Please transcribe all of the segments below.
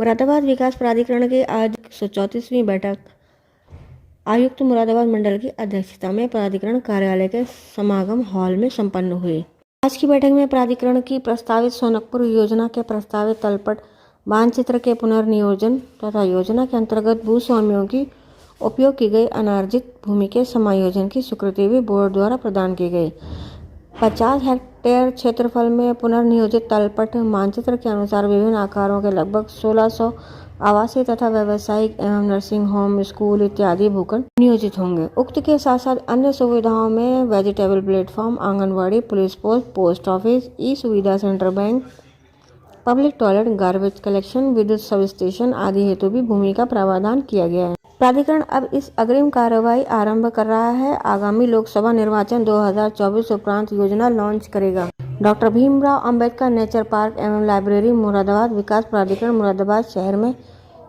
मुरादाबाद विकास प्राधिकरण की आज 134वीं बैठक आयुक्त मुरादाबाद मंडल की अध्यक्षता में प्राधिकरण कार्यालय के समागम हॉल में संपन्न हुई। आज की बैठक में प्राधिकरण की प्रस्तावित सोनकपुर योजना के प्रस्तावित तलपट मानचित्र के पुनर्नियोजन तथा योजना के अंतर्गत भूस्वामियों की उपयोग की गई अनार्जित भूमि के समायोजन की स्वीकृति भी बोर्ड द्वारा प्रदान की गई। 50 हेक्टेयर क्षेत्रफल में पुनर्नियोजित तलपट मानचित्र के अनुसार विभिन्न आकारों के लगभग 1600 आवासीय तथा व्यावसायिक एवं नर्सिंग होम, स्कूल इत्यादि भूखंड नियोजित होंगे। उक्त के साथ साथ अन्य सुविधाओं में vegetable platform, anganwadi, police post, post office, e Suvidha centre, bank, public toilet, garbage collection, विद्युत सब स्टेशन आदि हेतु भी भूमि का प्रावधान किया गया है। प्राधिकरण अब इस अग्रिम कार्रवाई आरंभ कर रहा है। आगामी लोकसभा निर्वाचन 2024 उपरांत योजना लॉन्च करेगा। Doctor Bhimrao Ambedkar nature park एवं लाइब्रेरी मुरादाबाद विकास प्राधिकरण मुरादाबाद शहर में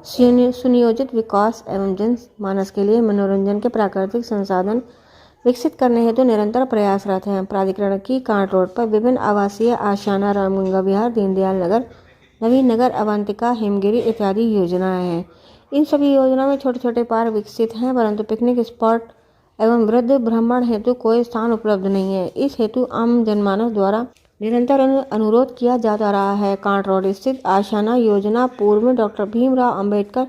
सुनियोजित विकास एवं जन मानस के लिए मनोरंजन के प्राकृतिक संसाधन विकसित करने हेतु निरंतर प्रयासरत है। प्राधिकरण की कांट रोड पर विभिन्न आवासीय आशियाना, रामगंगा विहार, दीनदयाल नगर, नवीन नगर, अवंतिका, हिमगिरी इत्यादि योजनाएं हैं। इन सभी योजनाओं में छोटे छोटे पार्क विकसित हैं, परंतु पिकनिक स्पॉट एवं वृद्ध भ्रमण हेतु कोई स्थान उपलब्ध नहीं है। इस हेतु आम जनमानस द्वारा निरंतर अनुरोध किया जाता रहा है। कांट रोड स्थित आशियाना योजना पूर्व में डॉक्टर भीमराव अंबेडकर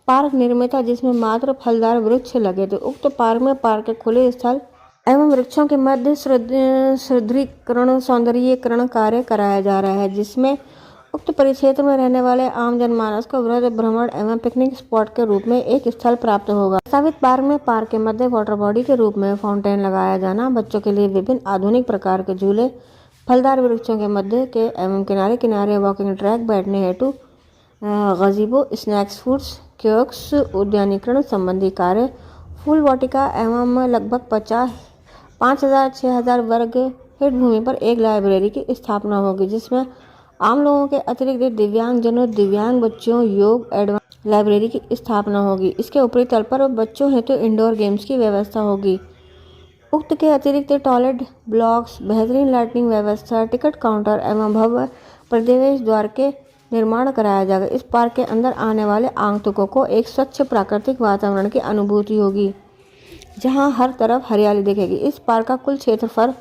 पार्क निर्मित था, जिसमें मात्र फलदार वृक्ष लगे थे। उक्त पार्क में पार्क के खुले स्थल एवं वृक्षों के मध्य सुदृढ़ीकरण, सौंदर्यीकरण कार्य कराया जा रहा है, जिसमें उक्त परिक्षेत्र में रहने वाले आम जनमानस को वृद्ध भ्रमण एवं पिकनिक स्पॉट के रूप में एक स्थल प्राप्त होगा। प्रस्तावित पार्क में पार्क के मध्य वाटर बॉडी के रूप में फाउंटेन लगाया जाना, बच्चों के लिए विभिन्न आधुनिक प्रकार के झूले, फलदार वृक्षों के मध्य के एवं किनारे किनारे वॉकिंग ट्रैक, बैठने हेतु गज़ीबो, स्नैक्स फूड्स, कियोस्क, उद्यानीकरण संबंधी कार्य, फूल वाटिका एवं लगभग 5,000-6,000 वर्ग फीट भूमि पर एक लाइब्रेरी की स्थापना होगी, जिसमें आम लोगों के अतिरिक्त दिव्यांगजनों, दिव्यांग बच्चों, योग एडवांस लाइब्रेरी की स्थापना होगी। इसके ऊपरी तल पर बच्चों हेतु इंडोर गेम्स की व्यवस्था होगी। उक्त के अतिरिक्त टॉयलेट ब्लॉक्स, बेहतरीन लाइटिंग व्यवस्था, टिकट काउंटर एवं भव्य प्रवेश द्वार के निर्माण कराया जाएगा। इस पार्क के अंदर आने वाले आगंतुकों को एक स्वच्छ प्राकृतिक वातावरण की अनुभूति होगी, जहां हर तरफ हरियाली दिखेगी। इस पार्क का कुल क्षेत्रफल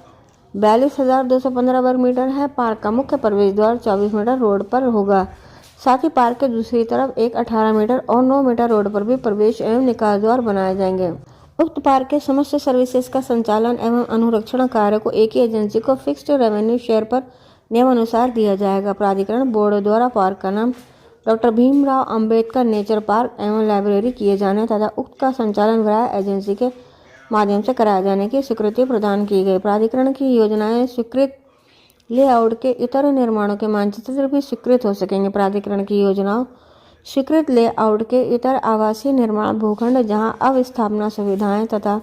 42,215 वर्ग मीटर है। पार्क का मुख्य प्रवेश द्वार 24 मीटर रोड पर होगा। साथ ही पार्क के दूसरी तरफ एक 18 मीटर और 9 मीटर रोड पर भी प्रवेश एवं निकास द्वार बनाए जाएंगे। उक्त पार्क के समस्त सर्विसेज का संचालन एवं अनुरक्षण कार्य को एक ही एजेंसी को फिक्स्ड रेवेन्यू शेयर पर नियमानुसार दिया जाएगा। प्राधिकरण बोर्ड द्वारा पार्क का नाम doctor Bhimrao Ambedkar nature park एवं लाइब्रेरी किए जाने तथा उक्त का संचालन व्यय एजेंसी के माध्यम से कराए जाने की स्वीकृति प्रदान की गई। प्राधिकरण की योजनाएं स्वीकृत लेआउट के इतर निर्माणों के मानचित्र भी स्वीकृत हो सकेंगे। प्राधिकरण की योजनाओं स्वीकृत लेआउट के इतर आवासीय निर्माण भूखंड जहां अवस्थापना सुविधाएं तथा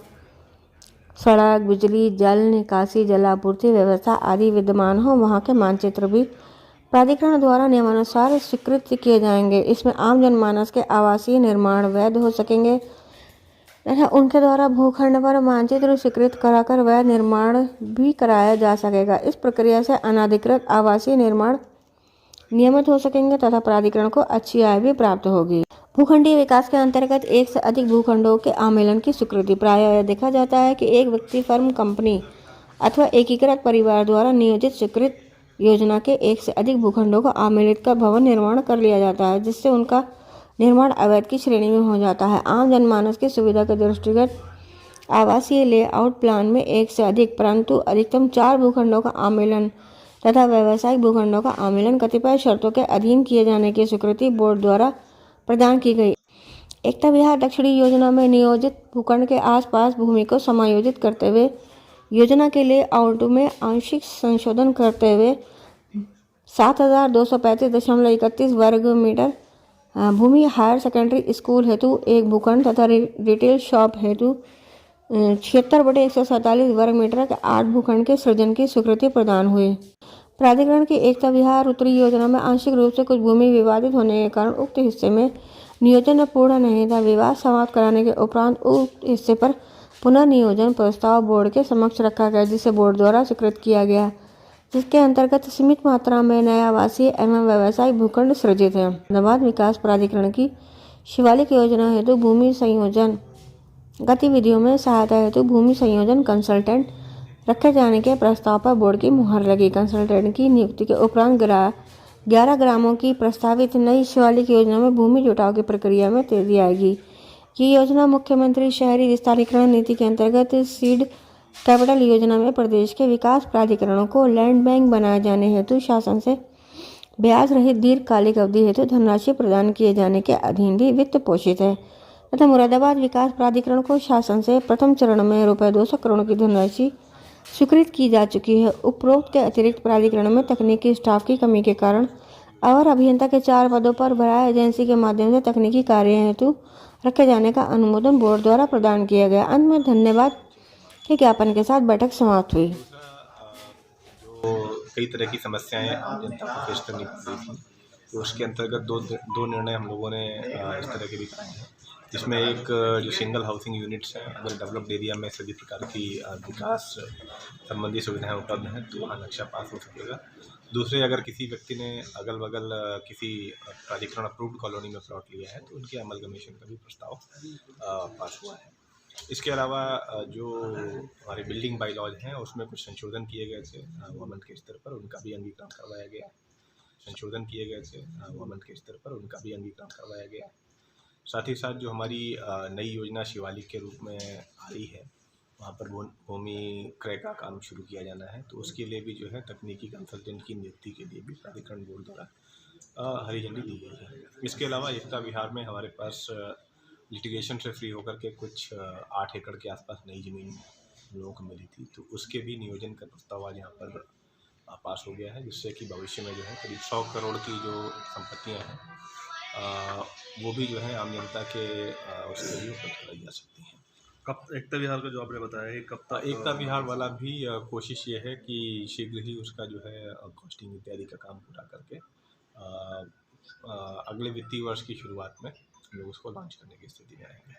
सड़क, बिजली, जल निकासी, जलापूर्ति व्यवस्था आदि विद्यमान हो, वहां के मानचित्र भी प्राधिकरण द्वारा नियमानुसार स्वीकृत किए जाएंगे। इसमें आम जनमानस के आवासीय निर्माण वैध हो सकेंगे तथा उनके द्वारा भूखंड पर मानचित्र स्वीकृत कराकर वैध निर्माण भी कराया जा सकेगा। इस प्रक्रिया से अनाधिकृत आवासीय निर्माण नियमित हो सकेंगे तथा प्राधिकरण को अच्छी आय भी प्राप्त होगी। भूखंडीय विकास के अंतर्गत एक से अधिक भूखंडों के आमेलन की स्वीकृति प्रायः देखा जाता है कि एक व्यक्ति, फर्म, कंपनी अथवा एकीकृत परिवार द्वारा नियोजित स्वीकृत योजना के एक से अधिक भूखंडों को आमेलित कर भवन निर्माण कर लिया जाता है, जिससे उनका निर्माण अवैध की श्रेणी में हो जाता है। आम जनमानस की सुविधा के दृष्टिगत आवासीय लेआउट प्लान में एक से अधिक परंतु अधिकतम 4 भूखंडों का आमेलन तथा व्यावसायिक भूखंडों का आमेलन कतिपय शर्तों के अधीन किए जाने की स्वीकृति बोर्ड द्वारा प्रदान की गई। एकता विहार दक्षिणी योजना में नियोजित भूखंड के आसपास भूमि को समायोजित करते हुए योजना के लेआउट में आंशिक संशोधन करते हुए 7,235.31 वर्ग मीटर भूमि हायर सेकेंडरी स्कूल हेतु एक भूखंड तथा रिटेल शॉप हेतु 76/147 वर्ग मीटर के 8 भूखंड के सृजन की स्वीकृति प्रदान हुई। प्राधिकरण की एकता विहार उत्तरी योजना में आंशिक रूप से कुछ भूमि विवादित होने के कारण उक्त हिस्से में नियोजन पूर्ण नहीं था। विवाद समाप्त कराने के उपरांत उक्त हिस्से पर पुनर्नियोजन प्रस्ताव बोर्ड के समक्ष रखा गया, जिसे बोर्ड द्वारा स्वीकृत किया गया। जिसके अंतर्गत सीमित मात्रा में नए आवासीय एवं व्यावसायिक भूखंड सृजित है। अहमदाबाद विकास प्राधिकरण की शिवालिक योजना हेतु भूमि संयोजन गतिविधियों में सहायता हेतु भूमि संयोजन कंसल्टेंट रखे जाने के प्रस्ताव पर बोर्ड की मुहर लगी। कंसल्टेंट की नियुक्ति के उपरांत 11 ग्रामों की प्रस्तावित नई शिवालिक योजना में भूमि जुटाव की प्रक्रिया में तेजी आएगी। ये योजना मुख्यमंत्री शहरी विस्तारीकरण नीति के अंतर्गत सीड कैपिटल योजना में प्रदेश के विकास प्राधिकरणों को लैंड बैंक बनाए जाने हेतु शासन से ब्याज रहित दीर्घकालिक अवधि हेतु धनराशि प्रदान किए जाने के अधीन भी वित्त पोषित है तथा मुरादाबाद विकास प्राधिकरण को शासन से प्रथम चरण में ₹200 करोड़ की धनराशि स्वीकृत की जा चुकी है। उपरोक्त के अतिरिक्त प्राधिकरण में तकनीकी स्टाफ की कमी के कारण अवर अभियंता के 4 पदों पर भराए एजेंसी के माध्यम से तकनीकी कार्य हेतु रखे जाने का अनुमोदन बोर्ड द्वारा प्रदान किया गया। अंत में धन्यवाद के ज्ञापन के साथ बैठक समाप्त हुई। जो कई तरह की समस्याएं आम जनता को फेस करनी पड़ रही थी, तो उसके अंतर्गत दो निर्णय हम लोगों ने इस तरह के भी कराए हैं, जिसमें एक जो सिंगल हाउसिंग यूनिट्स हैं, अगर डेवलप्ड एरिया में सभी प्रकार की विकास संबंधी सुविधाएं उपलब्ध हैं तो वहाँ नक्शा पास हो सकेगा। दूसरे, अगर किसी व्यक्ति ने अगल बगल किसी प्राधिकरण अप्रूव्ड कॉलोनी में प्लॉट लिया है तो उनके अमलगमेशन का भी प्रस्ताव पास हुआ है। इसके अलावा जो हमारे बिल्डिंग बाईलॉज हैं उसमें कुछ संशोधन किए गए थे गवर्नमेंट के स्तर पर, उनका भी अंगीकरण करवाया गया। साथ ही साथ जो हमारी नई योजना शिवालिक के रूप में आई है, वहाँ पर भूमि क्रय का काम शुरू किया जाना है, तो उसके लिए भी जो है तकनीकी कंसल्टेंट की नियुक्ति के लिए भी प्राधिकरण बोर्ड द्वारा हरी झंडी दी गई है। इसके अलावा एकता विहार में हमारे पास लिटिगेशन से फ्री होकर के कुछ 8 एकड़ के आसपास नई ज़मीन हम लोगों को मिली थी, तो उसके भी नियोजन का प्रस्ताव आज यहाँ पर पास हो गया है, जिससे कि भविष्य में जो है करीब 100 करोड़ की जो संपत्तियाँ हैं वो भी जो है आम जनता के उसके लिए उपलब्ध कराई जा सकती हैं। कब एकता विहार का जो आपने बताया है कब तक? एकता विहार वाला भी कोशिश ये है कि शीघ्र ही उसका जो है कॉस्टिंग इत्यादि का काम पूरा करके अगले वित्तीय वर्ष की शुरुआत में हम लोग उसको लॉन्च करने की स्थिति में आएंगे।